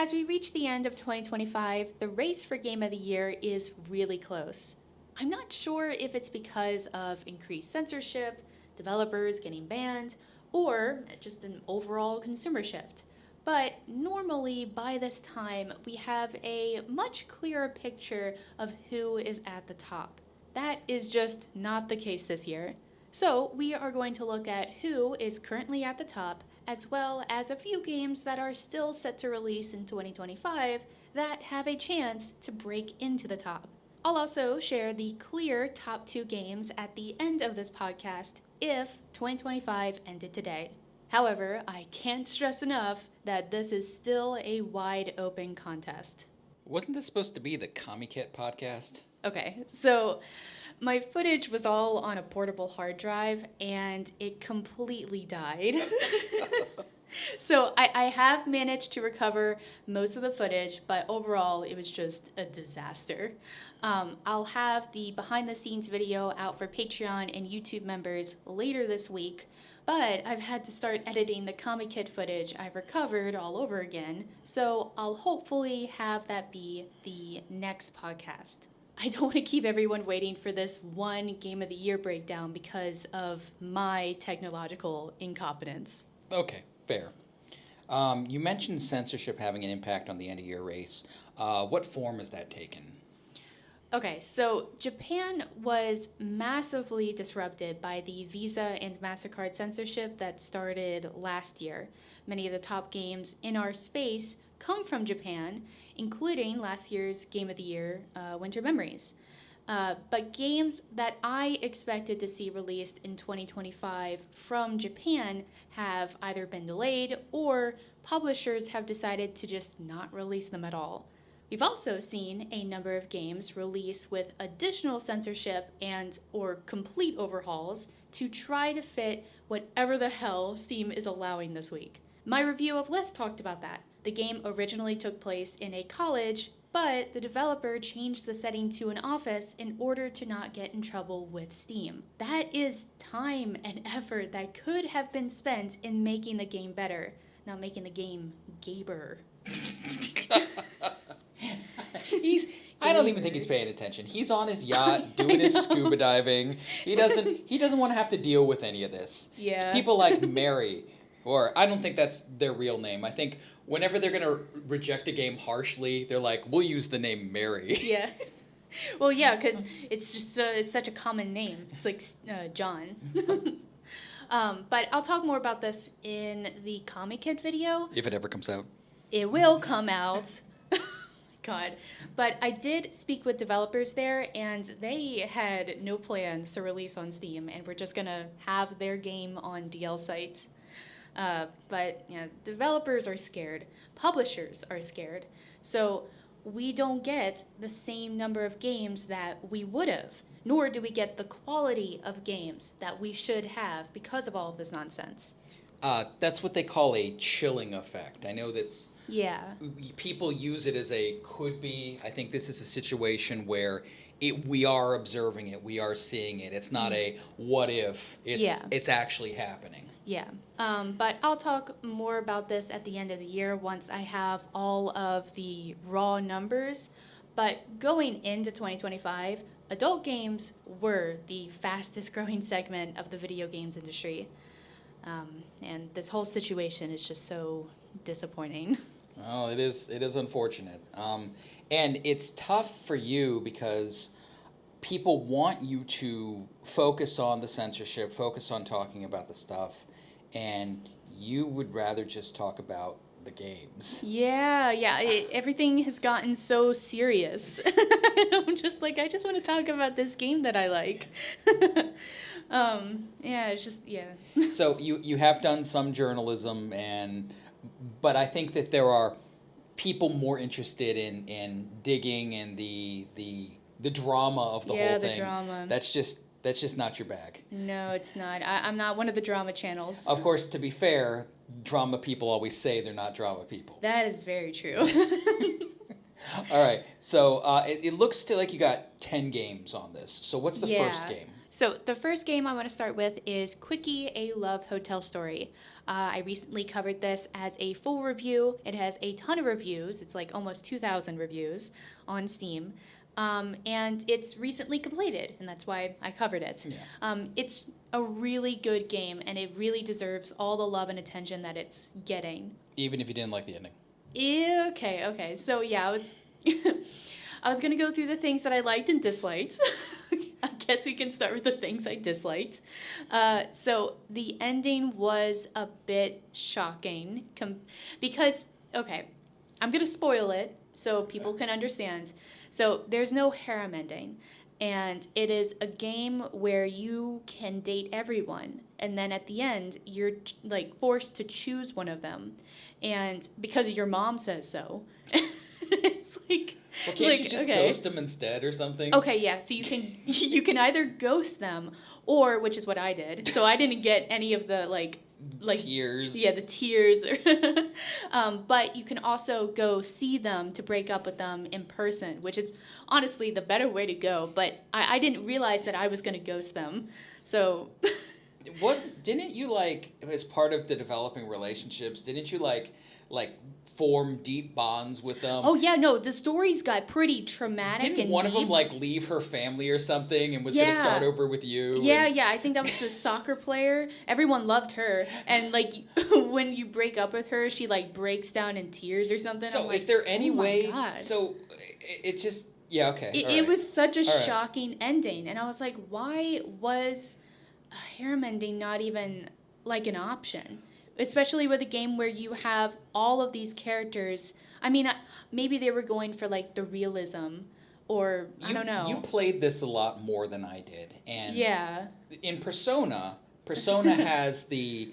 As we reach the end of 2025, the race for Game of the Year is really close. I'm not sure if it's because of increased censorship, developers getting banned, or just an overall consumer shift. But normally, by this time, we have a much clearer picture of who is at the top. That is just not the case this year. So, we are going to look at who is currently at the top, as well as a few games that are still set to release in 2025 that have a chance to break into the top. I'll also share the clear top 2 games at the end of this podcast if 2025 ended today. However, I can't stress enough that this is still a wide open contest. Wasn't this supposed to be the YKMET podcast? Okay, so my footage was all on a portable hard drive and it completely died. So I have managed to recover most of the footage, but overall it was just a disaster. I'll have the behind the scenes video out for Patreon and YouTube members later this week, but I've had to start editing the Comic Kid footage I've recovered all over again, so I'll hopefully have that be the next podcast. I don't want to keep everyone waiting for this one Game of the Year breakdown because of my technological incompetence. Okay, fair. You mentioned censorship having an impact on the end-of-year race. What form has that taken? Okay, so Japan was massively disrupted by the Visa and MasterCard censorship that started last year. Many of the top games in our space come from Japan, including last year's Game of the Year, Winter Memories. But games that I expected to see released in 2025 from Japan have either been delayed or publishers have decided to just not release them at all. We've also seen a number of games release with additional censorship and or complete overhauls to try to fit whatever the hell Steam is allowing this week. My review of List talked about that. The game originally took place in a college, but the developer changed the setting to an office in order to not get in trouble with Steam. That is time and effort that could have been spent in making the game better, not making the game gaber. I don't even think he's paying attention. He's on his yacht doing his scuba diving. He doesn't want to have to deal with any of this. Yeah. It's people like Mary, or I don't think that's their real name. I think whenever they're going to reject a game harshly, they're like, we'll use the name Mary. Yeah. Well, yeah, because it's just it's such a common name. It's like John. But I'll talk more about this in the Comic Kid video. If it ever comes out. It will come out. God. But I did speak with developers there, and they had no plans to release on Steam, and we're just going to have their game on DL sites. But yeah, developers are scared. Publishers are scared. So we don't get the same number of games that we would have, nor do we get the quality of games that we should have because of all of this nonsense. That's what they call a chilling effect. I know that's... Yeah. People use it as a could be. I think this is a situation where we are observing it. We are seeing it. It's not a what if. It's actually happening. Yeah. But I'll talk more about this at the end of the year once I have all of the raw numbers. But going into 2025, adult games were the fastest growing segment of the video games industry. And this whole situation is just so disappointing. Oh, it is unfortunate. And it's tough for you because people want you to focus on the censorship, focus on talking about the stuff, and you would rather just talk about the games. Yeah. Everything has gotten so serious. I'm just like, I just want to talk about this game that I like. It's just, yeah. So you have done some journalism, but I think that there are people more interested in digging and the drama of the whole thing. Yeah, the drama. That's just not your bag. No, it's not. I'm not one of the drama channels. Of course, to be fair, drama people always say they're not drama people. That is very true. All right. So it looks like you got 10 games on this. So what's the first game? So the first game I want to start with is Quickie, A Love Hotel Story. I recently covered this as a full review. It has a ton of reviews. It's like almost 2,000 reviews on Steam. And it's recently completed, and that's why I covered it. Yeah. It's a really good game, and it really deserves all the love and attention that it's getting. Even if you didn't like the ending. Okay. So yeah, I was gonna go through the things that I liked and disliked. I guess we can start with the things I disliked. So the ending was a bit shocking because, okay, I'm gonna spoil it so people can understand. So there's no harem ending, and it is a game where you can date everyone, and then at the end you're like forced to choose one of them, and because your mom says so. It's like, Well, can't you just ghost them instead or something? Okay, yeah. So you can either ghost them, or, which is what I did. So I didn't get any of the like tears. Yeah, the tears. But you can also go see them to break up with them in person, which is honestly the better way to go. But I didn't realize that I was going to ghost them. So Didn't you, like, as part of the developing relationships, didn't you like form deep bonds with them? Oh yeah, no, the stories got pretty traumatic. Didn't and one deep. of them like leave her family or something and was going to start over with you? Yeah, I think that was the soccer player. Everyone loved her, and like when you break up with her, she like breaks down in tears or something. So like, is there any way? God. So it just okay. It was such a shocking ending, and I was like, why was a harem ending not even like an option? Especially with a game where you have all of these characters. I mean, maybe they were going for like the realism, or I don't know. You played this a lot more than I did, and yeah. In Persona has the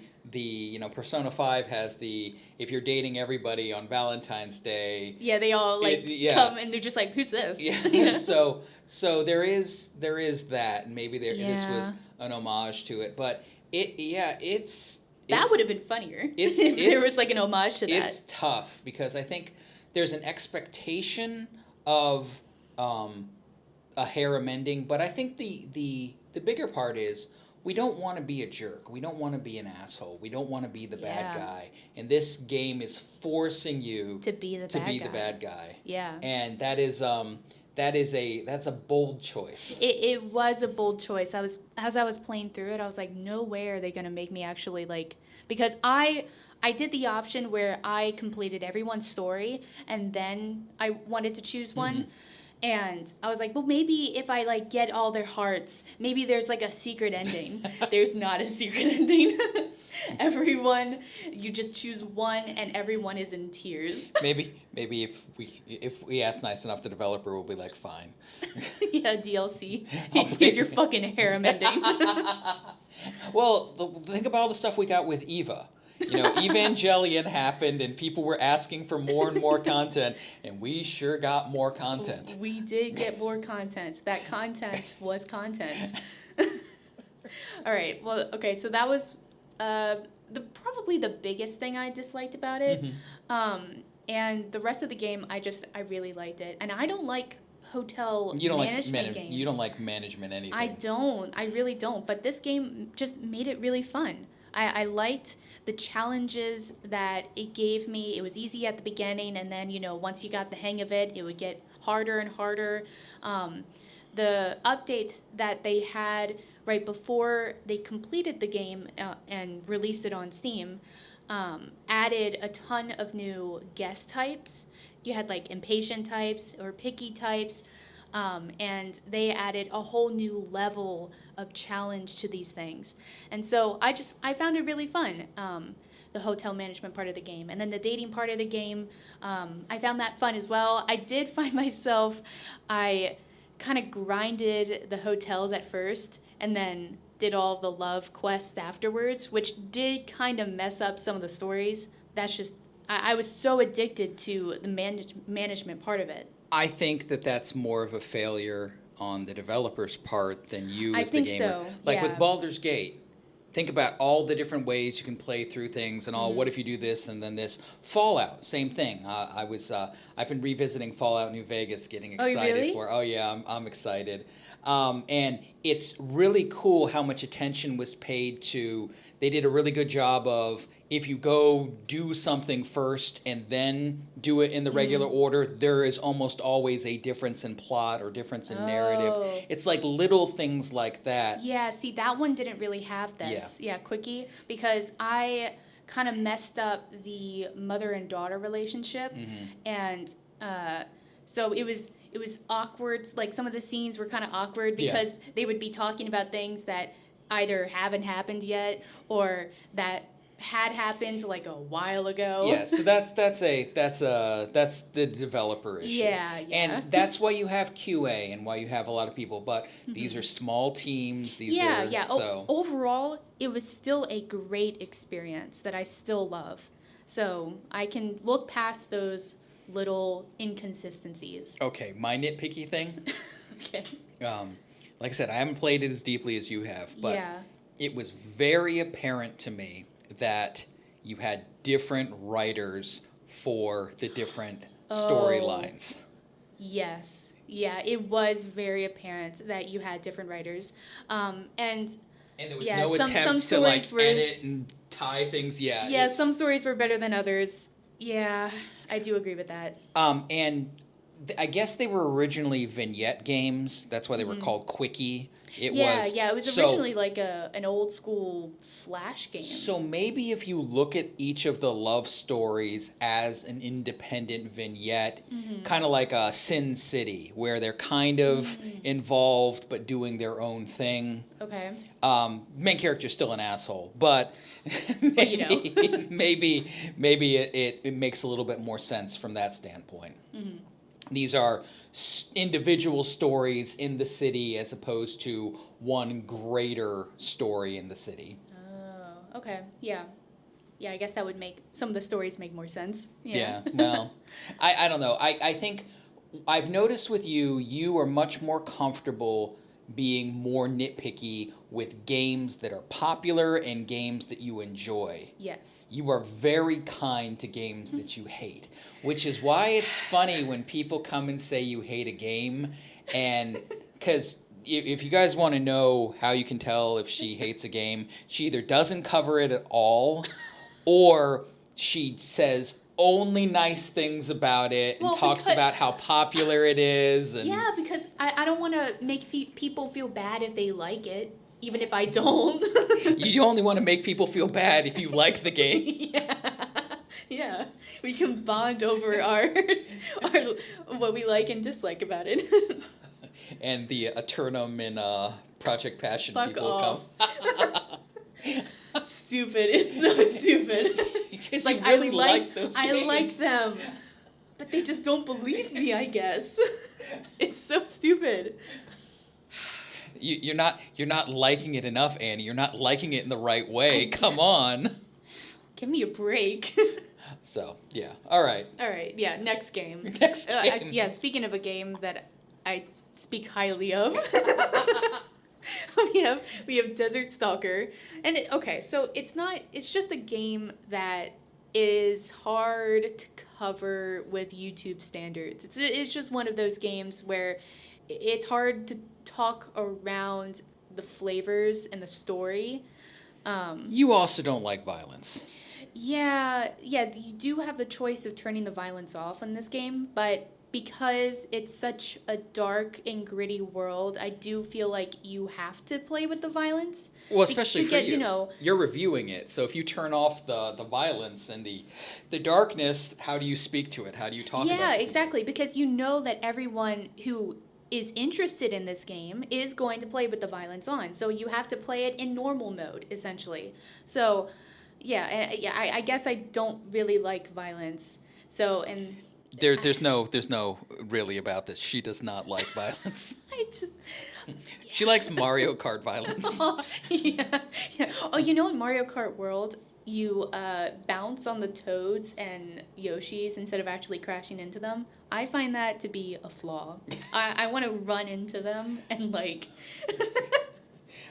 Persona 5 has the if you're dating everybody on Valentine's Day. Yeah, they all like come and they're just like, who's this? Yeah. so there is that, and maybe this was an homage to it, but that would have been funnier if there was like an homage to that. It's tough because I think there's an expectation of a harem ending, but I think the bigger part is we don't want to be a jerk. We don't want to be an asshole. We don't want to be the bad guy. And this game is forcing you to be the bad guy. Yeah. And that's a bold choice. It was a bold choice. As I was playing through it, I was like, no way are they gonna make me actually like, because I did the option where I completed everyone's story and then I wanted to choose one. Mm-hmm. And I was like, well, maybe if I like get all their hearts, maybe there's like a secret ending. There's not a secret ending. Everyone, you just choose one, and everyone is in tears. Maybe if we ask nice enough, the developer will be like, fine. Yeah, DLC. Here's your fucking harem ending. Well, think about all the stuff we got with Eva. Evangelion happened and people were asking for more and more content, and we sure got more content. We did get more content. That content was content. All right. Well, okay, so that was probably the biggest thing I disliked about it. Mm-hmm. And the rest of the game, I really liked it. And I don't like hotel management games. You don't like management anything. I don't. I really don't. But this game just made it really fun. I liked the challenges that it gave me. It was easy at the beginning, and then, once you got the hang of it, it would get harder and harder. The update that they had right before they completed the game and released it on Steam added a ton of new guest types. You had like impatient types or picky types. And they added a whole new level of challenge to these things. And so I found it really fun, the hotel management part of the game. And then the dating part of the game, I found that fun as well. I did find myself, I kind of grinded the hotels at first and then did all the love quests afterwards, which did kind of mess up some of the stories. That's just, I was so addicted to the management part of it. I think that's more of a failure on the developer's part than you as the gamer. I think so. Like with Baldur's Gate, think about all the different ways you can play through things and all. Mm-hmm. What if you do this and then this? Fallout, same thing. I've been revisiting Fallout New Vegas, getting excited for. Oh yeah, I'm excited. And it's really cool how much attention was paid to. They did a really good job of, if you go do something first and then do it in the regular order, there is almost always a difference in plot or difference in narrative. Oh. It's like little things like that. Yeah, see, that one didn't really have this. Yeah, Quickie, because I kind of messed up the mother and daughter relationship, and so it was awkward. Like, some of the scenes were kind of awkward because they would be talking about things that either haven't happened yet or that had happened like a while ago. Yeah, so that's the developer issue. Yeah. And that's why you have QA and why you have a lot of people. But these are small teams. Overall, it was still a great experience that I still love. So I can look past those little inconsistencies. Okay, my nitpicky thing. Okay. Like I said, I haven't played it as deeply as you have, but it was very apparent to me that you had different writers for the different storylines. Yes. Yeah, it was very apparent that you had different writers. And there was no attempt to like edit and tie things. Yeah, some stories were better than others. Yeah, I do agree with that. And I guess they were originally vignette games. That's why they were called Quickie. It was originally like an old school Flash game. So maybe if you look at each of the love stories as an independent vignette, kind of like a Sin City, where they're kind of involved but doing their own thing. Okay. Main character's still an asshole, but maybe it makes a little bit more sense from that standpoint. These are individual stories in the city as opposed to one greater story in the city. Oh, okay. Yeah. Yeah, I guess that would make some of the stories make more sense. Yeah, no. I don't know. I think I've noticed with you, you are much more comfortable being more nitpicky with games that are popular and games that you enjoy. Yes. You are very kind to games that you hate, which is why it's funny when people come and say you hate a game, and because if you guys want to know how you can tell if she hates a game, she either doesn't cover it at all, or she says only nice things about it and talks about how popular it is. And yeah, because I don't want to make people feel bad if they like it, even if I don't. You only want to make people feel bad if you like the game. Yeah. We can bond over our what we like and dislike about it. And the Eternum and Project Passion Fuck people off. come. Stupid. It's so stupid. Because like, you really like those games. I like them. But they just don't believe me, I guess. It's so stupid. You're not liking it enough, Annie. You're not liking it in the right way. Come on. Give me a break. So, yeah. All right. Yeah, next game. Next game. Speaking of a game that I speak highly of. we have Desert Stalker. And so it's just a game that is hard to cover with YouTube standards. It's just one of those games where it's hard to talk around the flavors and the story. You also don't like violence. Yeah, you do have the choice of turning the violence off in this game, but because it's such a dark and gritty world, I do feel like you have to play with the violence. Well, especially for you. You're reviewing it, so if you turn off the violence and the darkness, how do you speak to it? How do you talk about it? Yeah, exactly, because you know that everyone who is interested in this game is going to play with the violence on. So you have to play it in normal mode, essentially. So, I guess I don't really like violence. So, and... There's no really about this. She does not like violence. She likes Mario Kart violence. Yeah. Oh, in Mario Kart World, you bounce on the Toads and Yoshis instead of actually crashing into them. I find that to be a flaw. I want to run into them and like.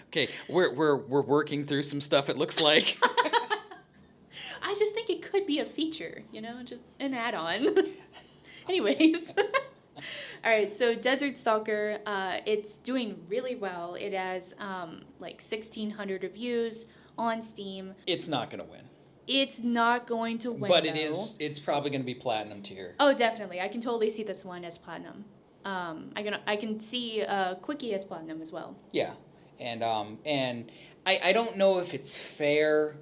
Okay, we're working through some stuff. It looks like. I just think it could be a feature, just an add-on. Anyways. All right, so Desert Stalker, it's doing really well. It has like 1,600 reviews on Steam. It's not going to win. It's not going to win, But though. it's probably going to be platinum tier. Oh, definitely. I can totally see this one as platinum. I can see Quickie as platinum as well. Yeah. And I don't know if it's fair.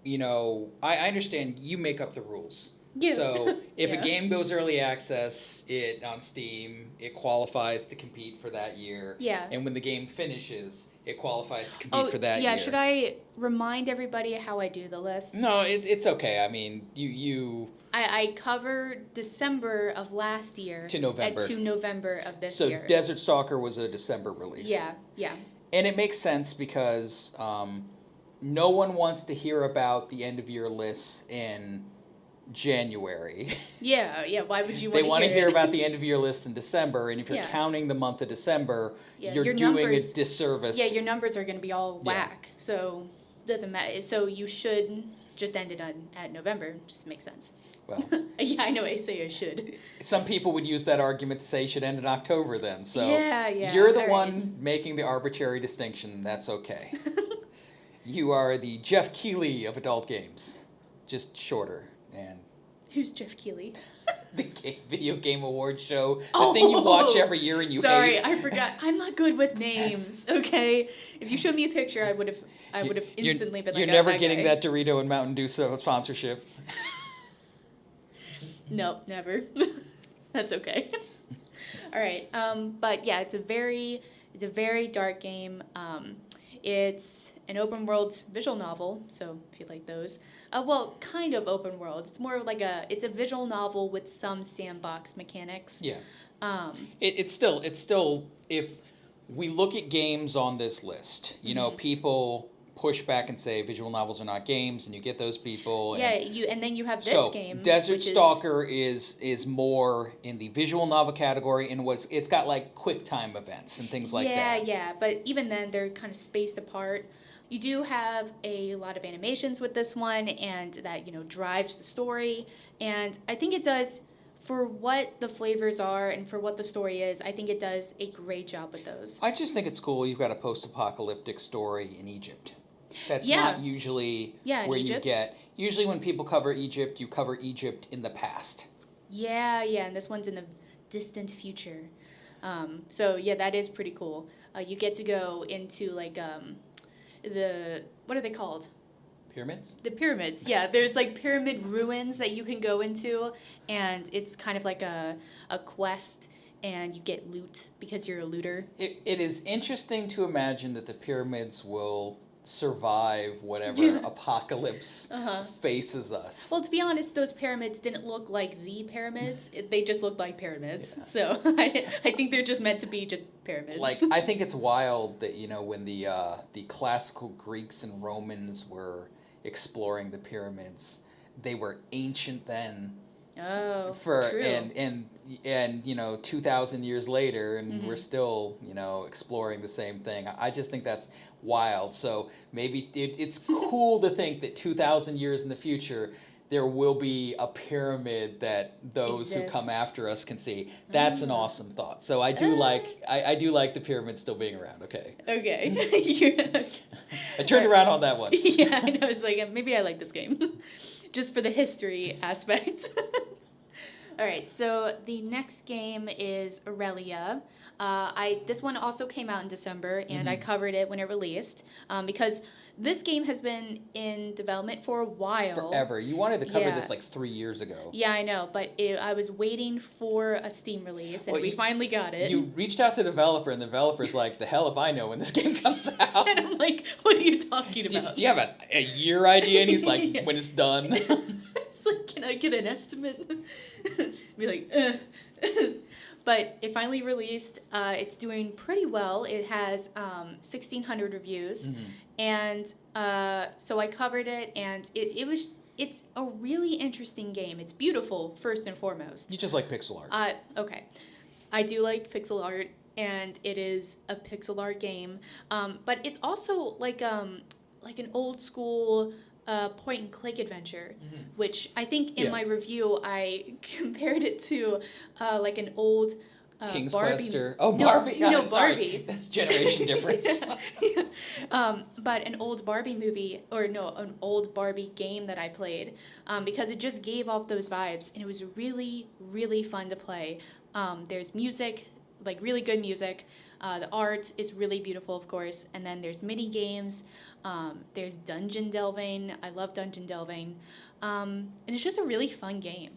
You know, I understand you make up the rules. Yeah. So if Yeah. a game goes early access, it on Steam, it qualifies to compete for that year. Yeah. And when the game finishes, it qualifies to compete for that yeah. year. Should I remind everybody how I do the list? No, it's okay. I mean, you I covered December of last year to November. to November of this So year. Desert Stalker was a December release. Yeah. And it makes sense because no one wants to hear about the end of year lists in January. Yeah. Why would you want They to want to hear it? about the end of year lists in December, and if you're Yeah. counting the month of December, Yeah, you're your doing numbers- a disservice. Yeah, your numbers are going to be all Yeah. whack. So doesn't matter. So you should just end it at November. Just makes sense. Well, Yeah, I know I say I should. some people would use that argument to say you should end in October then. So Yeah. you're the all one right. making the arbitrary distinction. That's okay. You are the Jeff Keighley of adult games, just shorter. And Who's Jeff Keighley? the video game awards show, the thing you watch every year and you Sorry, hate. I forgot. I'm not good with names. Okay, if you showed me a picture, I would have instantly been like, You're oh, never that getting guy. that Dorito and Mountain Dew sponsorship. Nope, never. That's okay. All right. But yeah, it's a very dark game. It's an open world visual novel, so if you like those. Well, kind of open world. It's more like it's a visual novel with some sandbox mechanics. Yeah. Um, It's still if we look at games on this list, you know, people push back and say visual novels are not games, and you get those people. yeah, and then you have this so game. Desert which Stalker is more in the visual novel category, and it's got like quick time events and things like that. Yeah, but even then they're kind of spaced apart. You do have a lot of animations with this one, and that drives the story. And I think it does, for what the flavors are and for what the story is, I think it does a great job with those. I just think it's cool. You've got a post-apocalyptic story in Egypt. That's Yeah. not usually Yeah, in where Egypt. you get. Usually, when people cover Egypt, you cover Egypt in the past. Yeah, and this one's in the distant future. So yeah, that is pretty cool. You get to go into like what are they called? Pyramids? The pyramids. Yeah, there's like pyramid ruins that you can go into, and it's kind of like a quest, and you get loot because you're a looter. It is interesting to imagine that the pyramids will survive whatever apocalypse faces us. Well, to be honest, those pyramids didn't look like the pyramids. They just looked like pyramids. Yeah. So I think they're just meant to be just pyramids. Like, I think it's wild that, when the classical Greeks and Romans were exploring the pyramids, they were ancient then. Oh, true. And 2,000 years later, and we're still exploring the same thing. I just think that's wild. So maybe it's cool to think that 2,000 years in the future there will be a pyramid that those who come after us can see. That's an awesome thought. So I do like the pyramid still being around. Okay. Okay. I turned around on that one. Yeah, I know. It's like maybe I like this game, just for the history aspect. All right, so the next game is Aurelia. This one also came out in December, and I covered it when it released, because this game has been in development for a while. Forever. You wanted to cover this like 3 years ago. Yeah, I know, but I was waiting for a Steam release, and we finally got it. You reached out to the developer, and the developer's like, the hell if I know when this game comes out. And I'm like, what are you talking about? Do you have a year idea? And he's like, Yeah. when it's done. It's like, can I get an estimate? Be like, But it finally released. It's doing pretty well. It has 1,600 reviews, and so I covered it, and it's a really interesting game. It's beautiful, first and foremost. You just like pixel art. Okay, I do like pixel art, and it is a pixel art game. But it's also like an old school point and click adventure, which I think in my review I compared it to like an old King's Barbie. Quest or oh No, Barbie. no, Sorry. Barbie. That's generation difference. Yeah. But an old Barbie movie, or no, an old Barbie game that I played, because it just gave off those vibes, and it was really, really fun to play. There's music, like really good music. The art is really beautiful, of course, and then there's mini games. There's dungeon delving. I love dungeon delving, and it's just a really fun game.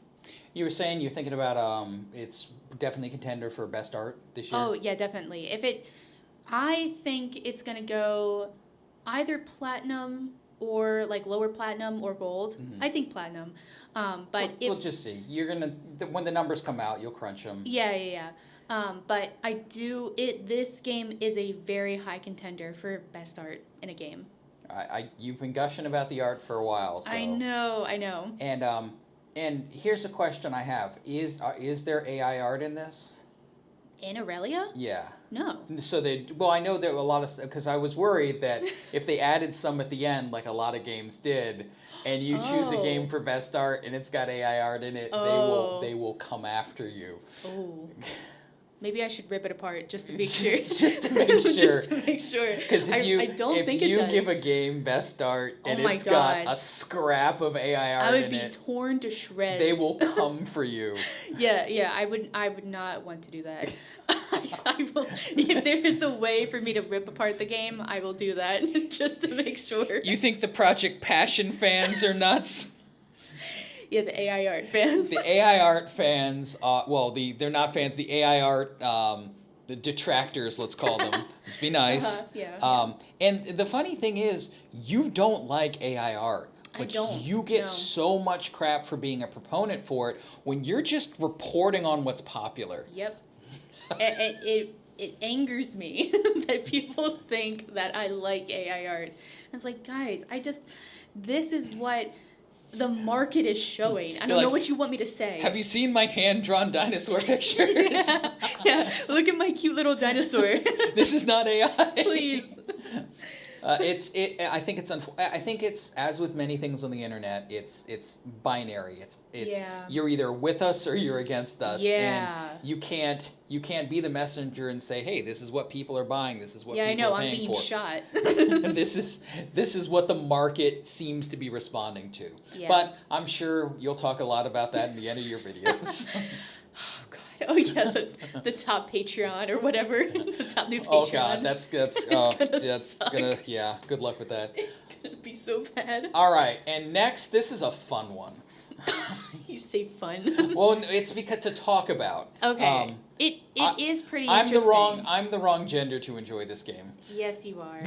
You were saying you're thinking about it's definitely a contender for best art this year. Oh yeah, definitely. I think it's gonna go either platinum or like lower platinum or gold. Mhm. I think platinum. But we'll just see. You're gonna when the numbers come out, you'll crunch them. yeah. But I do it. This game is a very high contender for best art in a game. You've been gushing about the art for a while. So. I know. And here's a question I have: Is there AI art in this? In Aurelia? Yeah. No. So I know there were a lot of because I was worried that if they added some at the end, like a lot of games did, and you choose a game for best art and it's got AI art in it, they will come after you. Oh. Maybe I should rip it apart just to be sure. sure. Just to make sure. Just to make sure. Because if you give a game best art and it's got a scrap of AI art in it, I would be torn to shreds. They will come for you. Yeah. I would not want to do that. I will, if there is a way for me to rip apart the game, I will do that just to make sure. You think the Project Passion fans are nuts? Yeah, the AI art fans. The AI art fans, they're not fans. The AI art, the detractors, let's call them. Let's be nice. Yeah. And the funny thing is, you don't like AI art. But you get so much crap for being a proponent for it when you're just reporting on what's popular. Yep. It angers me that people think that I like AI art. It's like, guys, this is what the market is showing. I don't know what you want me to say. Have you seen my hand-drawn dinosaur pictures? Yeah, look at my cute little dinosaur. This is not AI. Please. I think it's as with many things on the internet, it's binary. It's you're either with us or you're against us. Yeah. And you can't be the messenger and say, hey, this is what people are buying. This is what people are paying for. Yeah, I know. I'm being shot. This is what the market seems to be responding to. Yeah. But I'm sure you'll talk a lot about that in the end of your videos. Oh God! Oh yeah, the top Patreon or whatever, the top new Patreon. Oh God, that's gonna good luck with that. It's gonna be so bad. All right, and next, this is a fun one. You say fun. Well, it's because to talk about. Okay. It is pretty interesting. I'm the wrong gender to enjoy this game. Yes, you are.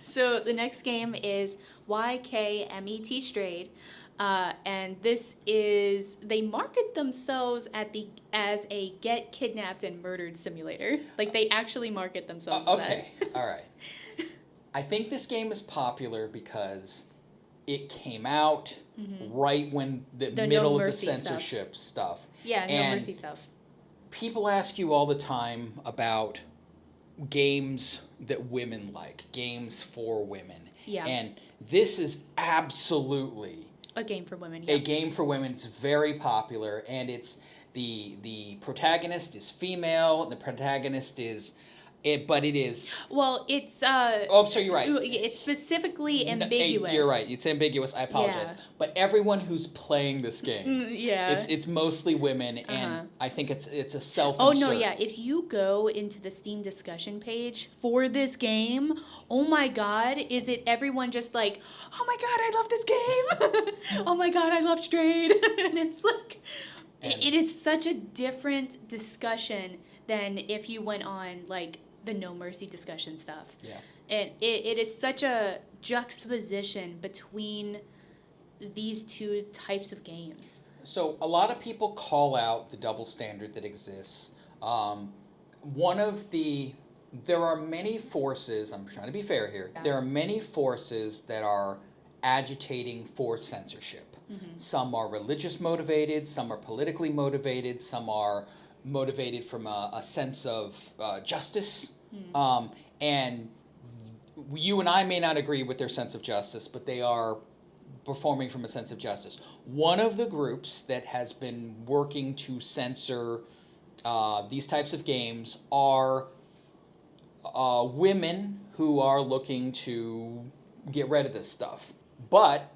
So the next game is YKMET Strade. And this is, they market themselves as a get kidnapped and murdered simulator. Like they actually market themselves as that. All right. I think this game is popular because it came out right when the middle of the censorship stuff. Yeah, No Mercy stuff. People ask you all the time about games that women like, games for women. Yeah. And this is absolutely a game for women. Yeah. A game for women. It's very popular, and it's the protagonist is female. The protagonist is. But it is. Well, it's. So you're right. It's specifically ambiguous. You're right. It's ambiguous. I apologize. Yeah. But everyone who's playing this game, it's mostly women, and I think it's a self-insert. Oh no, yeah. If you go into the Steam discussion page for this game, oh my God, is it everyone just like, oh my God, I love this game. Oh my God, I love Strade, and it's like, it is such a different discussion than if you went on like the No Mercy discussion stuff. Yeah. And it is such a juxtaposition between these two types of games. So a lot of people call out the double standard that exists. There are many forces, I'm trying to be fair here, there are many forces that are agitating for censorship. Mm-hmm. Some are religious motivated, some are politically motivated, some are motivated from a sense of justice. And you and I may not agree with their sense of justice, but they are performing from a sense of justice. One of the groups that has been working to censor these types of games are women who are looking to get rid of this stuff. But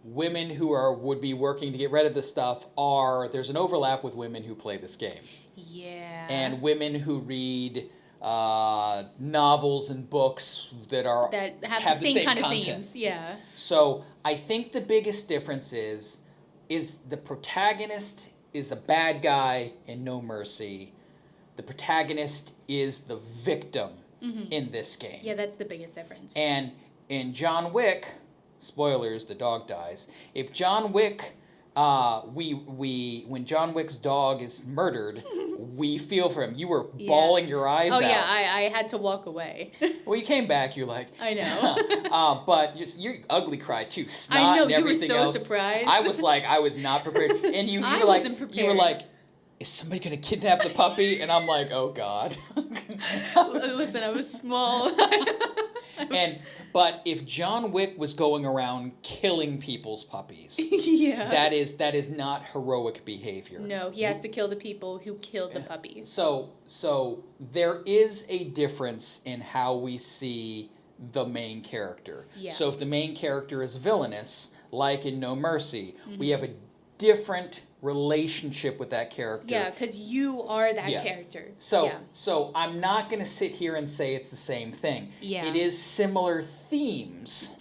women who would be working to get rid of this stuff there's an overlap with women who play this game. Yeah. And women who read novels and books that have the same kind of content. themes. Yeah. So I think the biggest difference is the protagonist is the bad guy in No Mercy. The protagonist is the victim in this game. Yeah, that's the biggest difference. And in John Wick, spoilers, the dog dies. If John Wick, when John Wick's dog is murdered, we feel for him. You were bawling your eyes out. Oh yeah, I had to walk away. Well, you came back. You're like, I know. but your ugly cry too. Snot I know, and everything you were so else. surprised. I was like, I was not prepared. And you I were like, wasn't prepared. you were like, is somebody gonna kidnap the puppy? And I'm like, oh God. Listen, I was small. But if John Wick was going around killing people's puppies, yeah, that is not heroic behavior. No, he has to kill the people who killed the puppies. So there is a difference in how we see the main character. Yeah. So if the main character is villainous, like in No Mercy, we have a different relationship with that character. Yeah, because you are that character. So I'm not going to sit here and say it's the same thing. Yeah. It is similar themes,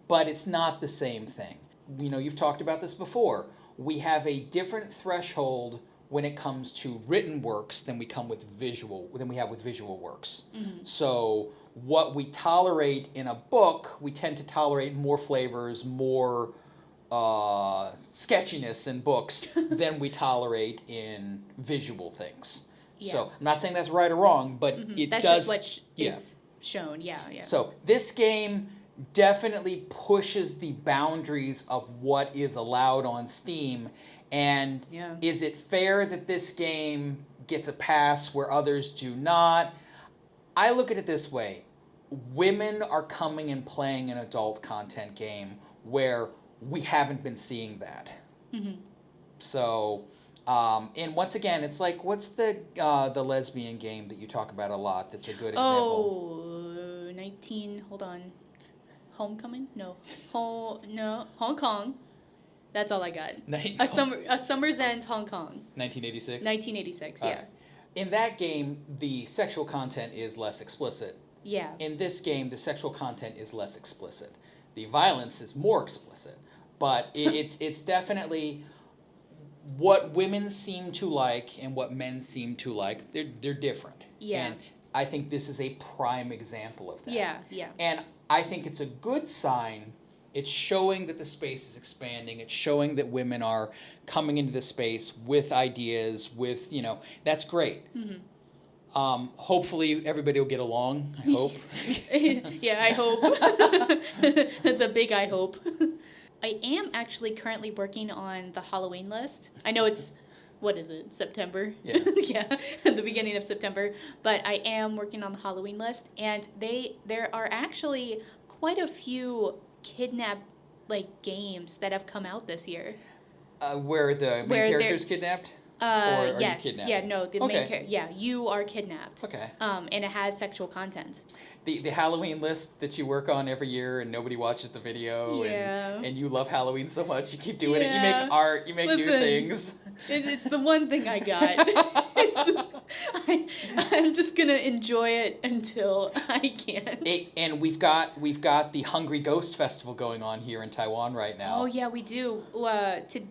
but it's not the same thing. You know, you've talked about this before. We have a different threshold when it comes to written works than we have with visual works. So what we tolerate in a book, we tend to tolerate more flavors, more sketchiness in books than we tolerate in visual things. Yeah. So I'm not saying that's right or wrong, but that's just what is shown. Yeah. So this game definitely pushes the boundaries of what is allowed on Steam. And is it fair that this game gets a pass where others do not? I look at it this way. Women are coming and playing an adult content game where we haven't been seeing that. So, and once again, it's like, what's the lesbian game that you talk about a lot that's a good example? Hold on. Homecoming? No. Hong Kong. That's all I got. A Summer's End, Hong Kong. 1986? 1986, yeah. In that game, the sexual content is less explicit. Yeah. In this game, the sexual content is less explicit. The violence is more explicit. But it's definitely what women seem to like and what men seem to like. They're different. Yeah. And I think this is a prime example of that. Yeah. And I think it's a good sign. It's showing that the space is expanding. It's showing that women are coming into the space with ideas, that's great. Hopefully everybody will get along, I hope. Yeah, I hope. That's a big I hope. I am actually currently working on the Halloween list. I know it's, what is it, September? Yeah. Yeah, at the beginning of September. But I am working on the Halloween list, and there are actually quite a few kidnap games that have come out this year. Where the main character's kidnapped? Or are yes. you kidnapped? Yeah, no, the main character. Yeah, you are kidnapped. Okay. And it has sexual content. The Halloween list that you work on every year and nobody watches the video and you love Halloween so much, you keep doing it. You make art, you make new things. It's the one thing I got. I'm just gonna enjoy it until I can't. And we've got the Hungry Ghost Festival going on here in Taiwan right now. Oh yeah, we do.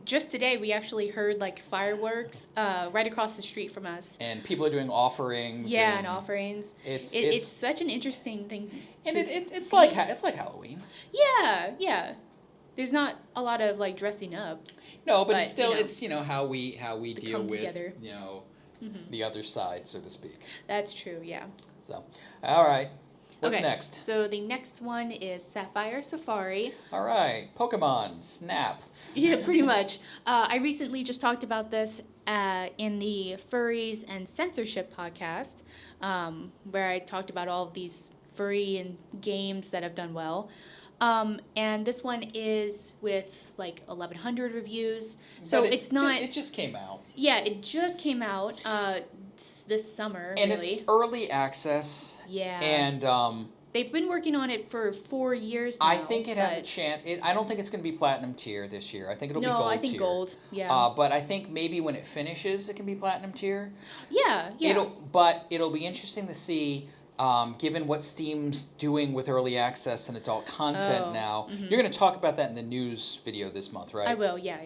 Just today we actually heard fireworks right across the street from us. And people are doing offerings. Yeah, and offerings. It's such an interesting thing. And it's like Halloween. Yeah. There's not a lot of dressing up. No, but it's still it's how we deal with together. The other side, so to speak. That's true, yeah. So, all right. What's next? So the next one is Sapphire Safari. All right. Pokemon Snap. Yeah, pretty much. I recently just talked about this in the Furries and Censorship podcast, where I talked about all of these furry and games that have done well. And this one is with like 1,100 reviews. So But it's not. It just came out. Yeah, it just came out this summer, And really. it's early access. Yeah. And they've been working on it for 4 years now. I think it has a chance. I don't think it's going to be platinum tier this year. I think it'll be gold tier. No, I think gold. Yeah. But I think maybe when it finishes, it can be platinum tier. Yeah. It'll be interesting to see. Given what Steam's doing with early access and adult content now, you're going to talk about that in the news video this month, right? I will, yeah.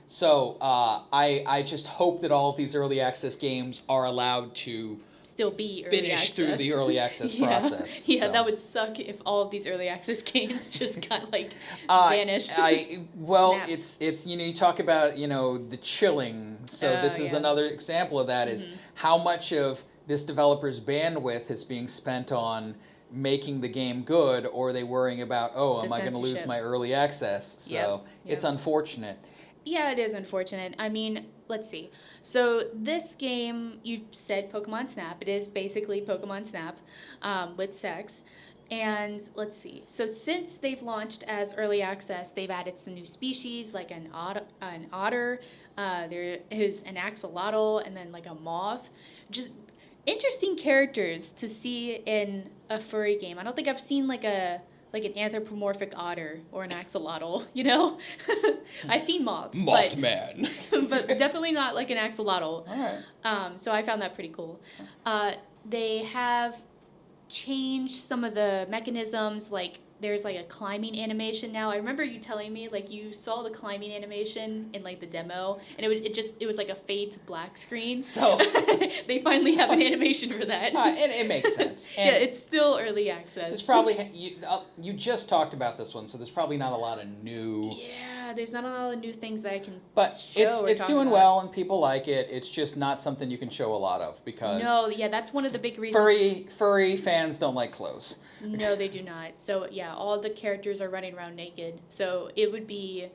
So I just hope that all of these early access games are allowed to still be early finish through the early access process. Yeah, so. That would suck if all of these early access games just got like vanished. Snapped. It's you talk about the chilling. So this is another example of that is how much of this developer's bandwidth is being spent on making the game good, or are they worrying about, am I going to lose my early access? So it's unfortunate. Yeah, it is unfortunate. I mean, let's see. So this game, you said Pokemon Snap. It is basically Pokemon Snap with sex. And let's see. So since they've launched as early access, they've added some new species like an otter. There is an axolotl and then like a moth. Just interesting characters to see in a furry game. I don't think I've seen like an anthropomorphic otter or an axolotl, I've seen moths. Mothman. But definitely not like an axolotl. All right. So I found that pretty cool. They have changed some of the mechanisms, like there's like a climbing animation now. I remember you telling me like you saw the climbing animation in like the demo, and it was like a fade to black screen. So they finally have an animation for that. It makes sense. And yeah, it's still early access. There's probably you just talked about this one, so there's probably not a lot of new. Yeah, there's not a lot of new things that I can. But show it's doing well and people like it. It's just not something you can show a lot of because. No, yeah, that's one of the big reasons. Furry fans don't like clothes. No, they do not. So yeah, all the characters are running around naked. So it would be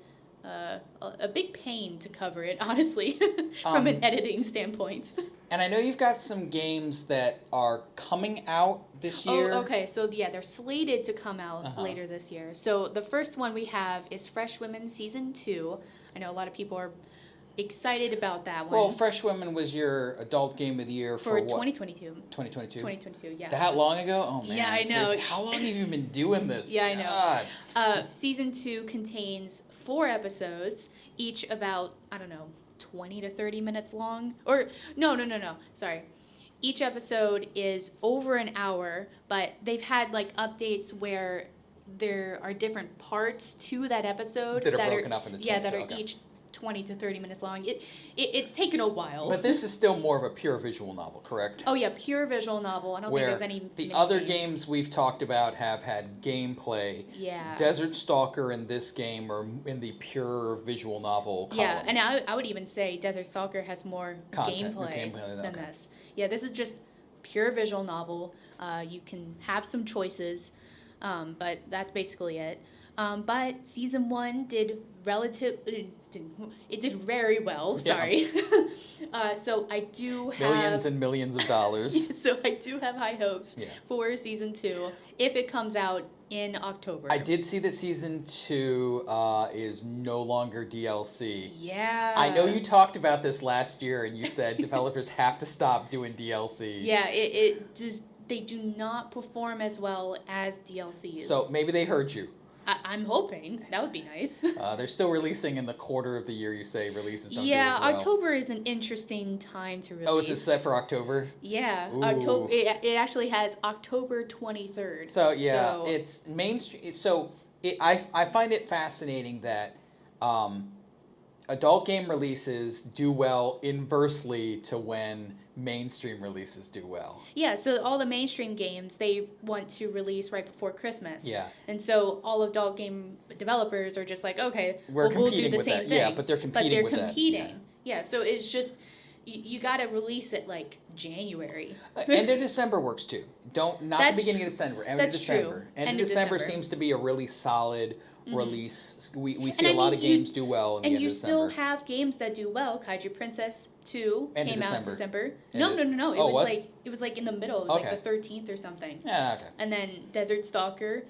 a big pain to cover it, honestly, from an editing standpoint. And I know you've got some games that are coming out this year. Oh, okay. So yeah, they're slated to come out later this year. So the first one we have is Freshwomen Season 2. I know a lot of people are excited about that one. Well, Freshwomen was your adult game of the year for what? 2022. 2022? 2022, yes. That long ago? Oh, man. Yeah, I know. Seriously, how long have you been doing this? Yeah, God. I know. Season 2 contains 4 episodes, each about, 20 to 30 minutes long. Or, no. Sorry. Each episode is over an hour, but they've had, like, updates where there are different parts to that episode. That are broken up into 20. Yeah, that are each 20 to 30 minutes long. It's taken a while. But this is still more of a pure visual novel, correct? Oh yeah, pure visual novel. I don't think there's any. The other games we've talked about have had gameplay. Yeah. Desert Stalker and this game are in the pure visual novel column. Yeah, and I would even say Desert Stalker has more gameplay than this. Yeah, this is just pure visual novel. You can have some choices, but that's basically it. But season 1 did very well. Sorry. So I do have millions and millions of dollars. So I do have high hopes for season 2 if it comes out in October. I did see that season 2 is no longer DLC. Yeah. I know you talked about this last year, and you said developers have to stop doing DLC. Yeah, it just they do not perform as well as DLCs. So maybe they heard you. I'm hoping. That would be nice. They're still releasing in the quarter of the year, you say releases don't do as well. October is an interesting time to release. Oh, is it set for October? Yeah. Ooh. October. It actually has October 23rd. So, yeah, it's mainstream. So, I find it fascinating that adult game releases do well inversely to when mainstream releases do well. Yeah, so all the mainstream games, they want to release right before Christmas. Yeah. And so all adult game developers are just like, okay, we'll do the same that. thing. Yeah, but they're competing with that. Yeah, so it's just, you got to release it like January. End of December works too. Not the beginning of December. End of December. True. End of December seems to be a really solid release. We see a lot of games do well in the end of December. And you still have games that do well. Kaiju Princess 2 came out in December. No. It was like in the middle. It was like the 13th or something. Yeah, okay. And then Desert Stalker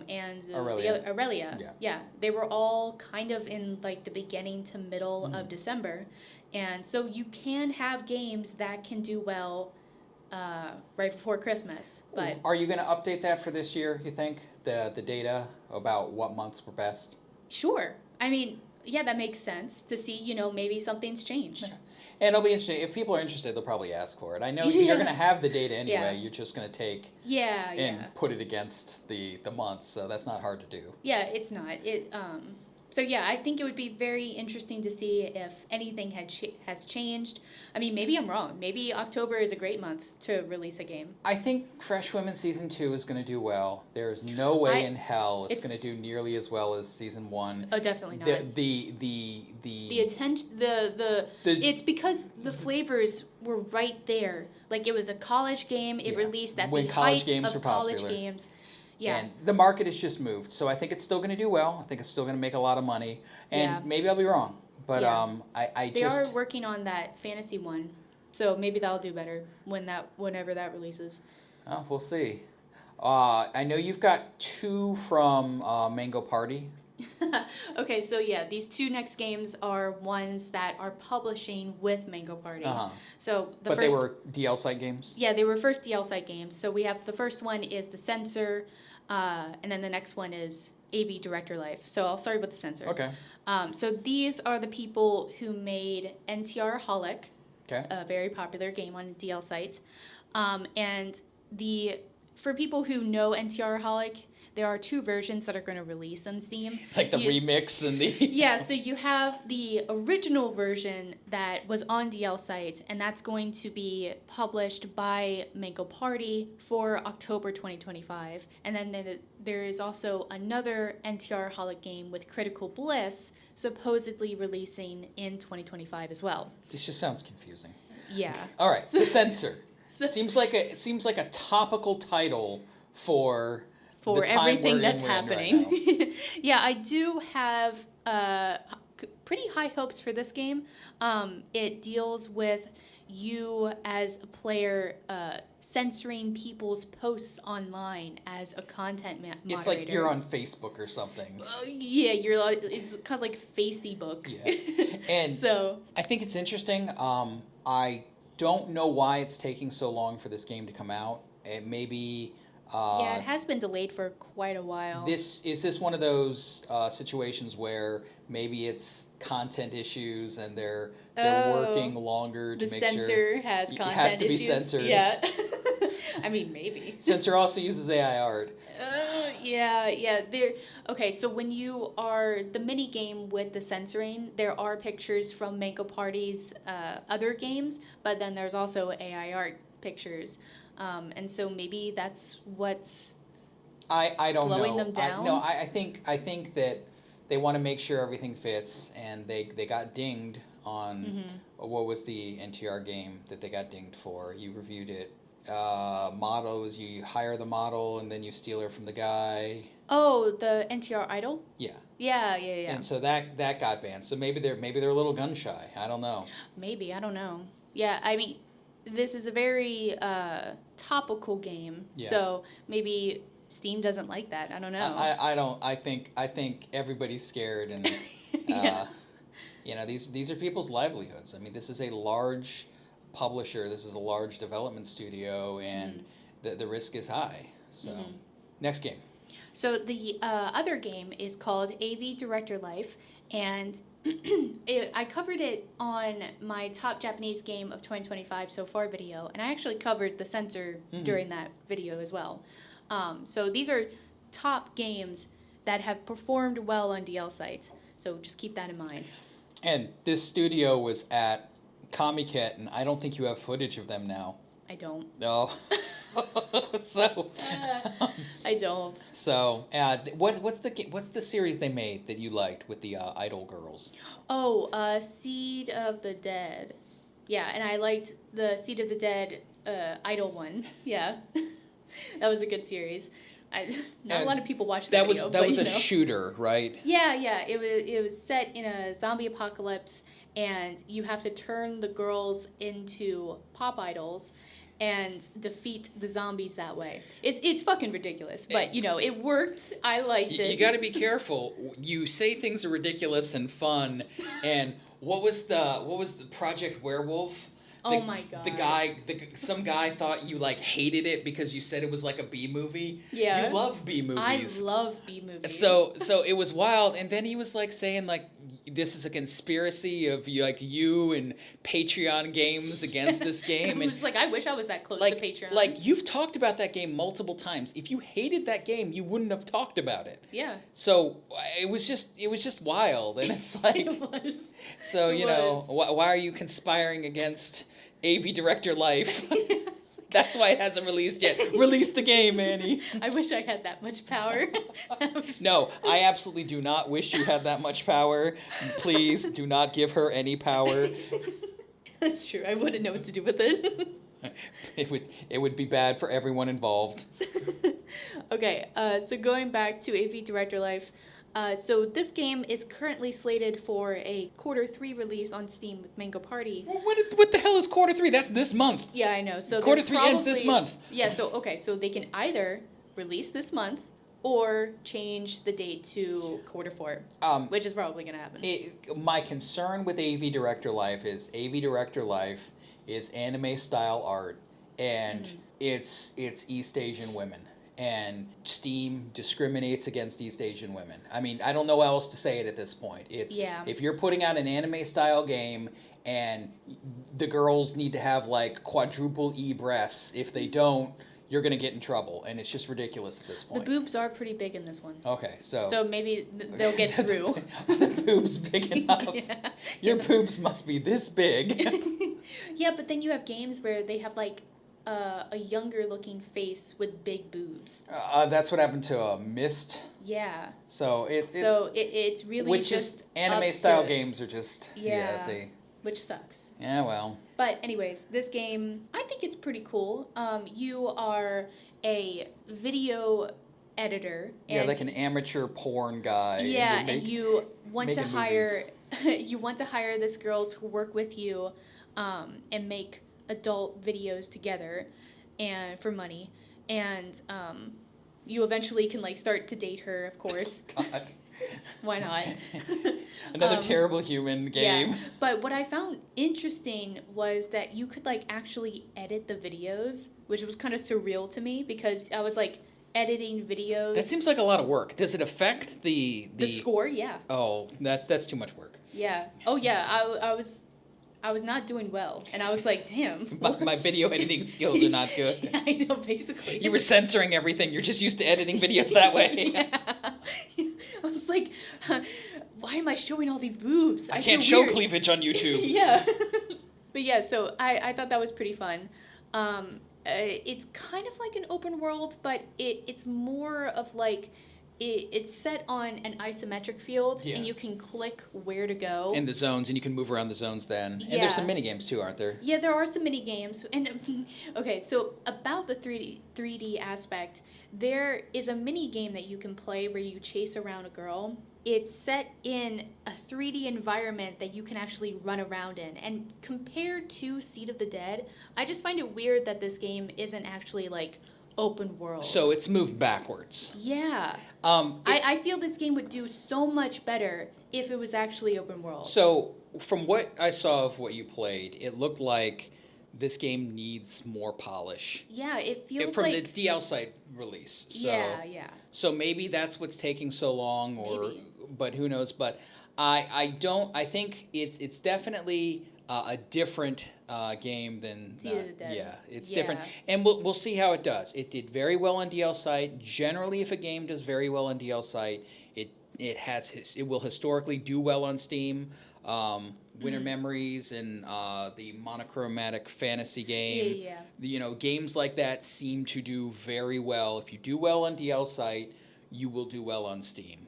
and Aurelia. the other, Aurelia. Yeah. Yeah, they were all kind of in like the beginning to middle of December, and so you can have games that can do well right before Christmas. But Are you going to update that for this year, you think? The data about what months were best? sure, I mean, yeah, that makes sense to see. Maybe something's changed. Yeah. And it'll be interesting. If people are interested, they'll probably ask for it. I know Yeah. you're going to have the data anyway. Yeah. You're just going to take Yeah, and yeah. put it against the months, so that's not hard to do. Yeah, it's not. So yeah, I think it would be very interesting to see if anything has changed. I mean, maybe I'm wrong. Maybe October is a great month to release a game. I think Freshwomen Season 2 is going to do well. There's no way in hell it's going to do nearly as well as Season 1. Oh, definitely not. The attention, it's because the flavors were right there. Like, it was a college game. It released at when the college height games of were college popular. games. Yeah. And the market has just moved. So I think it's still going to do well. I think it's still going to make a lot of money. And maybe I'll be wrong. But they are working on that fantasy one. So maybe that'll do better whenever that releases. Oh, we'll see. I know you've got 2 from Mango Party. Okay, so yeah, these 2 next games are ones that are publishing with Mango Party. So but they were DL site games? Yeah, they were first DL site games. So we have the first one is the Censor, and then the next one is AV Director Life. So I'll start with the Censor. Okay. So these are the people who made NTR Holic, okay, a very popular game on DL sites. And for people who know NTR Holic, there are 2 versions that are going to release on Steam. Like the remix and the... Yeah, so you have the original version that was on DL site, and that's going to be published by Mango Party for October 2025. And then there is also another NTR Holic game with Critical Bliss supposedly releasing in 2025 as well. This just sounds confusing. Yeah. All right, the Censor. It seems like a topical title for everything that's happening. Right Yeah, I do have pretty high hopes for this game. It deals with you as a player censoring people's posts online as a content moderator. It's like you're on Facebook or something. Yeah, it's kind of like Facebook. Yeah. And so I think it's interesting. I don't know why it's taking so long for this game to come out. It may be... yeah, it has been delayed for quite a while. Is this one of those situations where maybe it's content issues and they're working longer to make sure... The censor has content issues. It has to be censored. Yeah. I mean, maybe. Censor also uses AI art. Yeah. Okay, so when you are the mini game with the censoring, there are pictures from Mango Party's other games, but then there's also AI art pictures. And so maybe that's what's I don't slowing know. them down. I think that they want to make sure everything fits, and they got dinged on what was the NTR game that they got dinged for. You reviewed it. Model is you hire the model and then you steal her from the guy. Oh, the NTR Idol? Yeah. Yeah. And so that got banned. So maybe they're a little gun shy. I don't know. Maybe, I don't know. Yeah, I mean, this is a very topical game. Yeah. So maybe Steam doesn't like that. I don't know. I don't. I think everybody's scared, and yeah. These are people's livelihoods. I mean, this is a large publisher. This is a large development studio, and the risk is high. So, next game. So the other game is called AV Director Life, and I covered it on my top Japanese game of 2025 so far video, and I actually covered the Censor during that video as well. So these are top games that have performed well on DL sites, so just keep that in mind. And this studio was at YKMET, and I don't think you have footage of them now. I don't. No. So. I don't. So, what's the series they made that you liked with the idol girls? Oh, Seed of the Dead. Yeah, and I liked the Seed of the Dead idol one. Yeah, that was a good series. Not a lot of people watched that video. That was a shooter, right? Yeah. It was set in a zombie apocalypse, and you have to turn the girls into pop idols and defeat the zombies that way. It's fucking ridiculous, but you know, it worked. I liked it. You got to be careful. You say things are ridiculous and fun, and what was the Project Werewolf? Oh my god. Some guy thought you like hated it because you said it was like a B movie. Yeah. You love B movies. I love B movies. So it was wild, and then he was like saying like this is a conspiracy of you and Patreon games against this game. And it was like, I wish I was that close like, to Patreon. Like, you've talked about that game multiple times. If you hated that game, you wouldn't have talked about it. Yeah. So it was just wild, and it's like, It was. So you know, why are you conspiring against AV Director Life? That's why it hasn't released yet. Release the game, Annie. I wish I had that much power. No, I absolutely do not wish you had that much power. Please do not give her any power. That's true. I wouldn't know what to do with it. It would be bad for everyone involved. Okay, so going back to AV Director Life, so this game is currently slated for a Q3 release on Steam with Mango Party. What the hell is Q3? That's this month. Yeah, I know. So Q3 ends this month. Yeah, so they can either release this month or change the date to Q4, which is probably going to happen. My concern with AV Director Life is anime style art, and it's East Asian women. And Steam discriminates against East Asian women. I mean, I don't know how else to say it at this point. If you're putting out an anime-style game and the girls need to have, like, quadruple E breasts, if they don't, you're going to get in trouble. And it's just ridiculous at this point. The boobs are pretty big in this one. Okay, so... So maybe they'll get through. Are the boobs big enough? Yeah. Your boobs must be this big. Yeah, but then you have games where they have, like, a younger looking face with big boobs. That's what happened to Myst. Yeah. So it's really which just is anime style games are just which sucks. Yeah, well. But anyways, this game, I think it's pretty cool. You are a video editor. Yeah, like an amateur porn guy. Yeah, and you want to hire this girl to work with you, and make adult videos together and for money, and you eventually can like start to date her, of course. God. Why not? Another terrible human game. Yeah. But what I found interesting was that you could like actually edit the videos, which was kind of surreal to me because I was like editing videos. That seems like a lot of work. Does it affect the score? Yeah. Oh, that's too much work. Yeah. Oh yeah, I was not doing well, and I was like, damn. My video editing skills are not good. Yeah, I know, basically. You were censoring everything. You're just used to editing videos that way. Yeah. I was like, why am I showing all these boobs? I can't show cleavage on YouTube. Yeah. But yeah, so I thought that was pretty fun. It's kind of like an open world, but it's more of like... It's set on an isometric field, and you can click where to go. In the zones, and you can move around the zones then. And there's some mini games too, aren't there? Yeah, there are some mini games. And okay, so about the 3D aspect, there is a mini game that you can play where you chase around a girl. It's set in a 3D environment that you can actually run around in. And compared to Seed of the Dead, I just find it weird that this game isn't actually like open world. So it's moved backwards. Yeah. I feel this game would do so much better if it was actually open world. So from what I saw of what you played, it looked like this game needs more polish. Yeah, it feels from like... the DL site release. So, yeah. So maybe that's what's taking so long, but who knows? But I think it's definitely a different game than it's different, and we'll see how it does. It did very well on DL site. Generally, if a game does very well on DL site, it will historically do well on Steam. Winter Memories and the monochromatic fantasy game. Yeah. Games like that seem to do very well. If you do well on DL site, you will do well on Steam.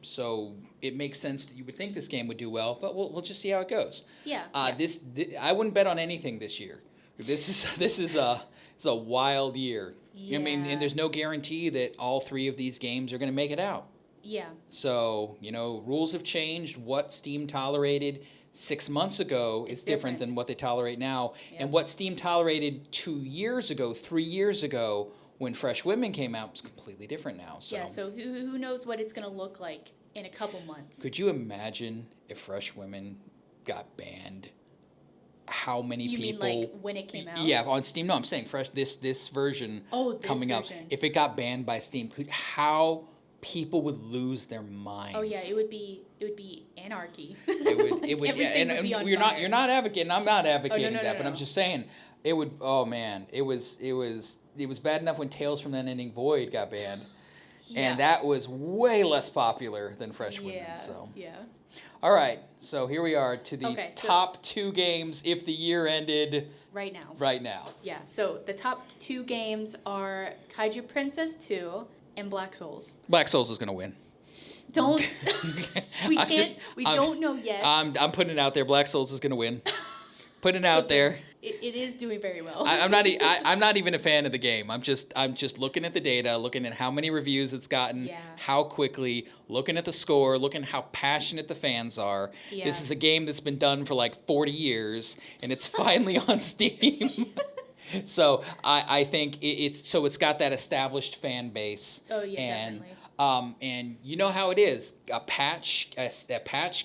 So it makes sense that you would think this game would do well, but we'll just see how it goes. Yeah. I wouldn't bet on anything this year. This is a wild year. Yeah. I mean, and there's no guarantee that all three of these games are going to make it out. Yeah. So, rules have changed. What Steam tolerated 6 months ago is different than what they tolerate now. Yep. And what Steam tolerated 2 years ago, 3 years ago, when Freshwomen came out, was completely different now. So, yeah, so who knows what it's going to look like in a couple months. could you imagine if Freshwomen got banned? How many you people? You mean like when it came out? Yeah, on Steam. No, I'm saying this version coming up. If it got banned by Steam, how people would lose their minds. Oh yeah, it would be anarchy. It would like it would yeah, everything and would be on you're fire. not advocating. I'm not advocating no, that, no, but I'm no. just saying it would. Oh man, it was bad enough when Tales from the Unending Void got banned. Yeah. And that was way less popular than Freshwomen. Yeah. So. Yeah. All right, so here we are to the Okay, so top 2 games if the year ended right now. Right now. Yeah. So the top 2 games are Kaiju Princess 2 and Black Souls. Black Souls is gonna win. Don't. we I'm can't. just- we I'm- don't know yet. I'm putting it out there. Black Souls is gonna win. Putting it out there. It is doing very well. I'm not even a fan of the game. I'm just looking at the data, looking at how many reviews it's gotten, Yeah. how quickly, looking at the score, looking at how passionate the fans are. Yeah. This is a game that's been done for like 40 years, and it's finally on Steam. So I think it's got that established fan base. Oh yeah, and, definitely. And you know how it is. A patch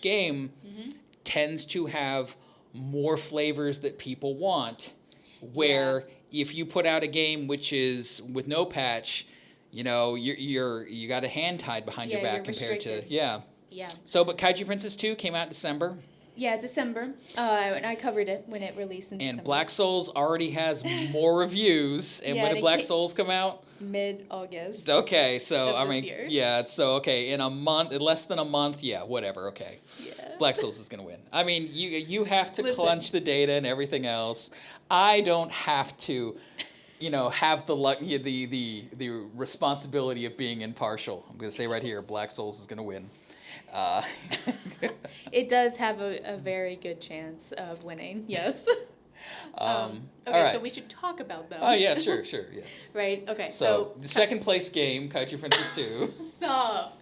game Mm-hmm. tends to have more flavors that people want, where if you put out a game which is with no patch, you got a hand tied behind your back compared to Yeah. So but Kaiju Princess 2 came out in December. Yeah, December. And I covered it when it released in December. And Black Souls already has more reviews. And Yeah, when and did it Black came Souls come out? Mid-August. Okay, so of this year. yeah, so okay, in a month, less than a month, yeah, whatever, okay. Yeah. Black Souls is gonna win. I mean, you have to Listen. crunch the data and everything else. I don't have to, have the responsibility of being impartial. I'm gonna say right here, Black Souls is gonna win. It does have a very good chance of winning. Yes. Okay, all right. so we should talk about them. Oh yeah, sure, yes. Right. Okay. So the second place game, Kaiju Princess 2. Stop.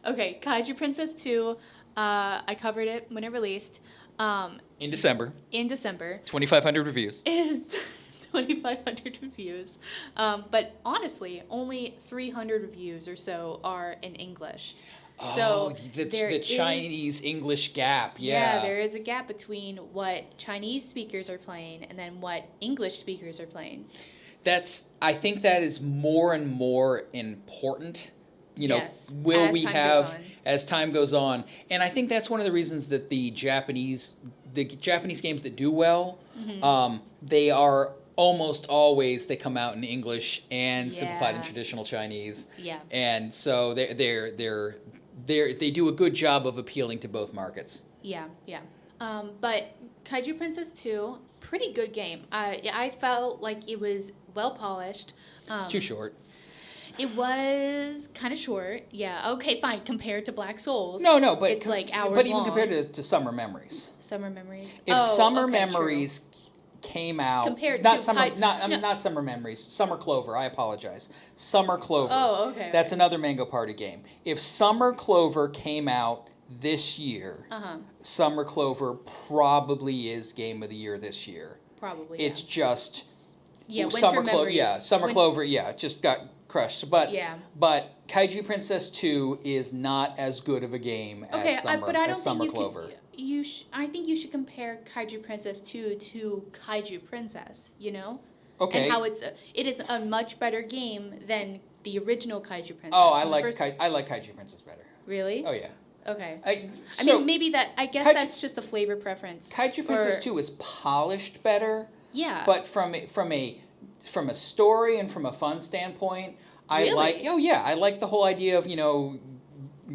Okay, Kaiju Princess 2. I covered it when it released. In December. 2,500 reviews. And 2,500 reviews. But honestly, only 300 reviews or so are in English. Oh, So the there is- Chinese-English gap, Yeah, there is a gap between what Chinese speakers are playing and then what English speakers are playing. I think that is more and more important. Yes, will as we time have goes on. as time goes on? And I think that's one of the reasons that the Japanese games that do well, Mm-hmm. they are almost always they come out in English and simplified in Yeah. traditional Chinese. Yeah. And so they do a good job of appealing to both markets. Yeah. But Kaiju Princess 2, pretty good game. I felt like it was well polished. It's too short. It was kind of short. Yeah. Okay, fine. Compared to Black Souls. No, but it's like hours But even long. compared to Summer Memories. Summer Memories. If Summer okay, Memories came out, Compared not to Summer, Kai- not no. not Summer Memories, Summer Clover. I apologize. Summer Clover. Oh, okay. That's another Mango Party game. If Summer Clover came out this year, Summer Clover probably is Game of the Year this year. Probably. It's just Winter Summer Clover. Memories. Yeah, Summer Clover. Yeah, just got crushed. But Yeah. but Kaiju Princess 2 is not as good of a game Okay, as Summer, but I don't as Summer think you Clover. I think you should compare Kaiju Princess 2 to Kaiju Princess, Okay. And how it is a much better game than the original Kaiju Princess. Oh, I The like first- Kaiju Princess better. Really? Oh yeah. Okay. I mean, maybe I guess Kaiju- that's just a flavor preference. Kaiju Princess Or- 2 is polished better, Yeah. but from a story and from a fun standpoint, I Really? I like the whole idea of,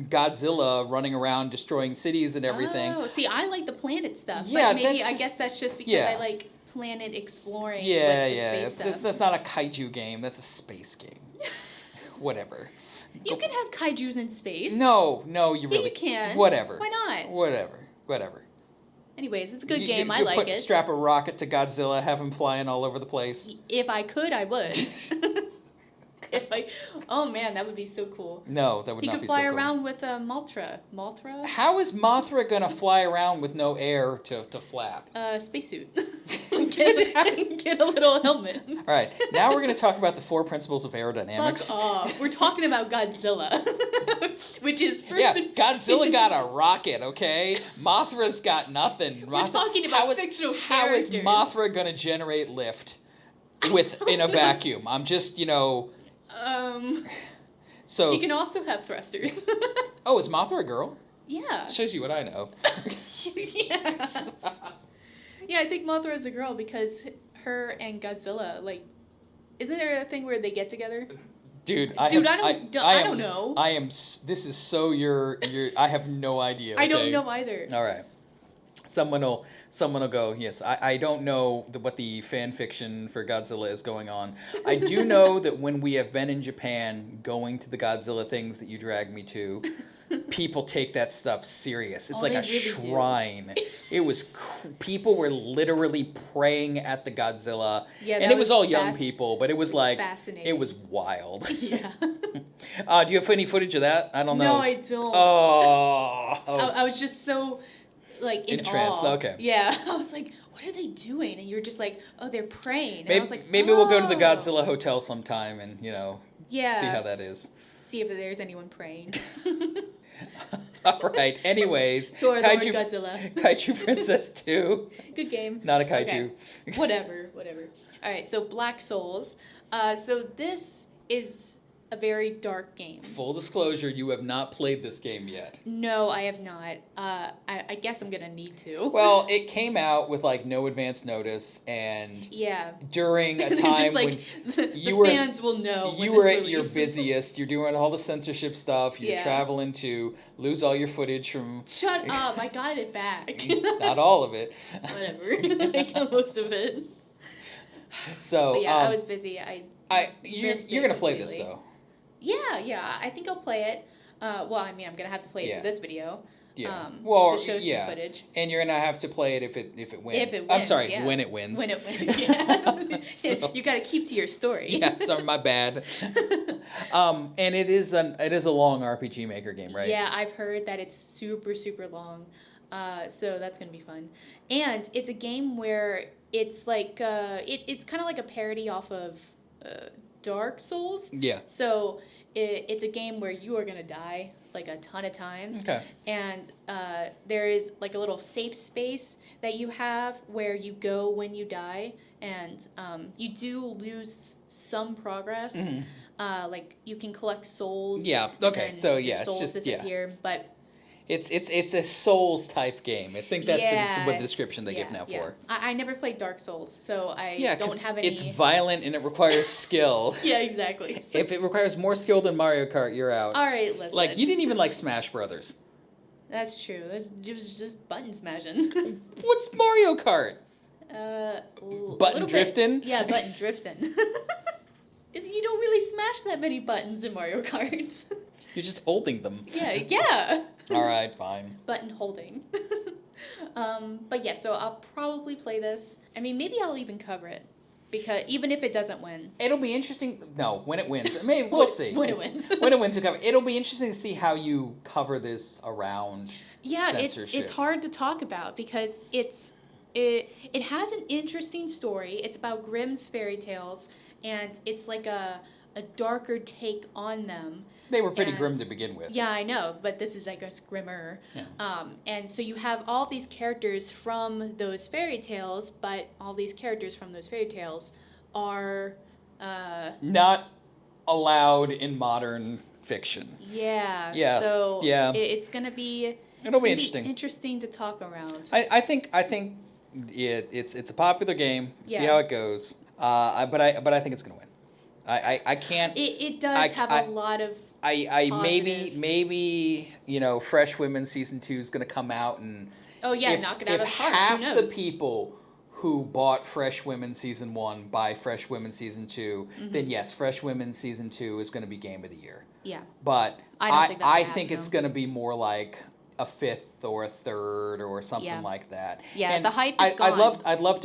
Godzilla running around destroying cities and everything. Oh, see, I like the planet stuff. Yeah, but maybe that's I just- guess that's just because yeah. I like planet exploring. Yeah, with the yeah. space stuff. That's not a kaiju game, that's a space game. Whatever. You can have kaijus in space. No, you Yeah, really you can. Whatever. Why not? Whatever. Anyways, it's a good You- game. you I could like it. Strap a rocket to Godzilla, have him flying all over the place. If I could, I would. Oh man, that would be so cool. No, that would He not could be fly so cool. around with a Maltra. Maltra? How is Mothra gonna fly around with no air to flap? Spacesuit. Get a little helmet. All right, now we're gonna talk about the 4 principles of aerodynamics. Fuck off. We're talking about Godzilla, which is first. Yeah, Godzilla got a rocket, okay? Mothra's got nothing. We're talking about fictional How is characters. Mothra gonna generate lift in a vacuum? I'm just, So She can also have thrusters. Oh, is Mothra a girl? Yeah. Shows you what I know. Yeah. Yeah, I think Mothra is a girl because her and Godzilla, like, isn't there a thing where they get together? Dude, I don't know. This is so I have no idea. I don't okay? know either. All right. Someone will go, yes, I don't know what the fan fiction for Godzilla is going on. I do know that when we have been in Japan going to the Godzilla things that you dragged me to, people take that stuff serious. It's like they a really shrine. It was people were literally praying at the Godzilla. Yeah, and that it was all young fast- people, but it was like fascinating. it was wild. Yeah. Do you have any footage of that? I don't know. No, I don't. Oh. I was just so, like, in trance, awe. okay. Yeah. I was like, what are they doing? And you're just like, oh, they're praying. And Maybe, I was like, maybe we'll go to the oh. Godzilla hotel sometime and, Yeah. see how that is. See if there's anyone praying. All right. Anyways, To our Lord Godzilla. Kaiju Princess 2. Good game. Not a kaiju. Okay. Whatever. All right, so Black Souls. So this is a very dark game. Full disclosure, you have not played this game yet. No, I have not. I guess I'm gonna need to. Well, it came out with like no advance notice, and Yeah. during a They're time just like, when the fans will know. you when were this at your releases. busiest, you're doing all the censorship stuff, you're Yeah. traveling to lose all your footage from Shut up! I got it back. not all of it. Whatever. I got most of it. So But yeah, I was busy. you're missed gonna it play this completely. though. Yeah. I think I'll play it. Well, I mean, I'm gonna have to play it Yeah. for this video. Yeah. To show some footage. And you're gonna have to play it if it wins. If it wins, I'm sorry, yeah. when it wins. When it wins, yeah. So- You got to keep to your story. Yeah, sorry, my bad. And it is a long RPG Maker game, right? Yeah, I've heard that it's super, super long. So that's gonna be fun. And it's a game where it's like it's kind of like a parody off of Dark Souls. Yeah. So it's a game where you are gonna die like a ton of times. Okay. And there is like a little safe space that you have where you go when you die, and you do lose some progress. Mhm. Like you can collect souls. Yeah. and Okay. then So your yeah, it's souls just disappear. But It's a Souls type game. I think that's Yeah, what the description they give now yeah. for. I never played Dark Souls, so I Yeah, 'cause don't have any. it's violent and it requires skill. Yeah, exactly. So- If it requires more skill than Mario Kart, you're out. all right, listen. Like you didn't even like Smash Brothers. That's true. That's just button smashing. What's Mario Kart? A Button little bit. drifting? Yeah, button drifting. You don't really smash that many buttons in Mario Kart. You're just holding them. Yeah. All right, fine. Button holding. But yeah, so I'll probably play this. I mean, maybe I'll even cover it, because even if it doesn't win. It'll be interesting. No, when it wins, maybe we'll see. When it wins. When it wins, we'll cover. It'll be interesting to see how you cover this around. Yeah, censorship. it's hard to talk about because it has an interesting story. It's about Grimm's fairy tales, and it's like a darker take on them. They were pretty And- grim to begin with. Yeah, I know, but this is, I guess, grimmer. Yeah. And so you have all these characters from those fairy tales, but all these characters from those fairy tales are, Not allowed in modern fiction. yeah. Yeah, So yeah. it's gonna be It'll be it's interesting. interesting to talk around. I think it's a popular game. See Yeah. how it goes. But I think it's gonna win. I can't. It does have a lot of I positives. maybe Freshwomen season 2 is gonna come out and knock it out of the park. half Who the knows? people who bought Freshwomen season 1 buy Freshwomen season 2, then yes, Freshwomen season 2 is gonna be game of the year. Yeah. But I don't think that's I gonna think happen, it's though. gonna be more like a 5th or a 3rd or something Yeah. like that. Yeah, And the hype is gone. I'd love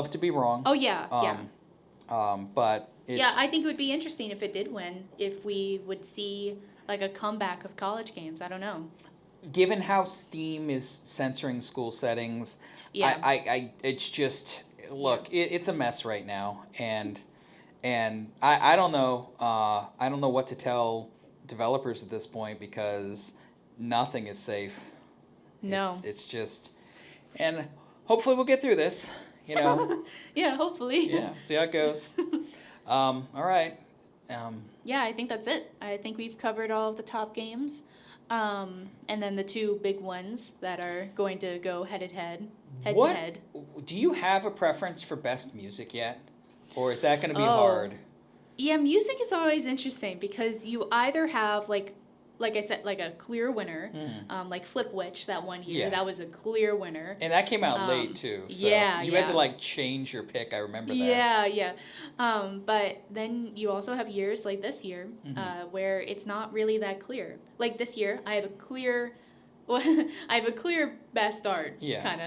to be wrong. Oh yeah, yeah. But Yeah, It's I think it would be interesting if it did win, if we would see like a comeback of college games. I don't know. given how Steam is censoring school settings, Yeah. it's just Yeah. look, it's a mess right now, and I don't know, I don't know what to tell developers at this point because nothing is safe. No. It's just, and hopefully we'll get through this. You know, Yeah, hopefully. yeah, see how it goes. All right. Yeah, I think that's it. I think we've covered all of the top games. And then the two big ones that are going to go head to head. What do you have a preference for best music yet, or is that going to be Oh, hard? yeah, music is always interesting because you either have like I said, like a clear winner, Hmm. like Flip Witch that one year. Yeah. That was a clear winner. And that came out late too, so Yeah, you had to yeah. like change your pick. I remember that. Yeah, yeah. But then you also have years like this year, Hmm. where it's not really that clear. Like this year, I have a clear, well, I have a clear best art, Yeah. kind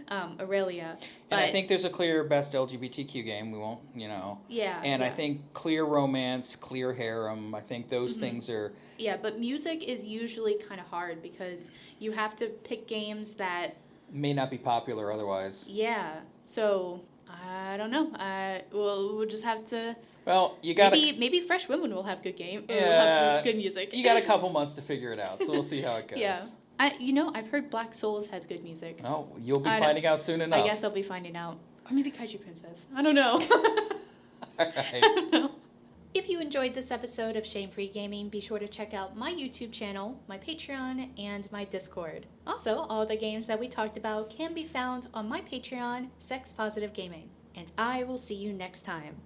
of, Aurelia. And I But think there's a clear best LGBTQ game. We won't, you know. yeah, And I yeah. think clear romance, clear harem. I think those Mhm. things are Yeah, but music is usually kind of hard because you have to pick games that, may not be popular otherwise. yeah. So I don't know. We'll just have to. Well, you got Maybe Freshwomen will have good game. Will Yeah, have good music. you got a couple months to figure it out, so we'll see how it goes. Yeah. I've heard Black Souls has good music. Oh, you'll be I know. finding out soon enough. I guess I'll be finding out. Or maybe Kaiju Princess. I don't know. All I right. don't know. If you enjoyed this episode of Shame Free Gaming, be sure to check out my YouTube channel, my Patreon, and my Discord. Also, all the games that we talked about can be found on my Patreon, Sex Positive Gaming. And I will see you next time.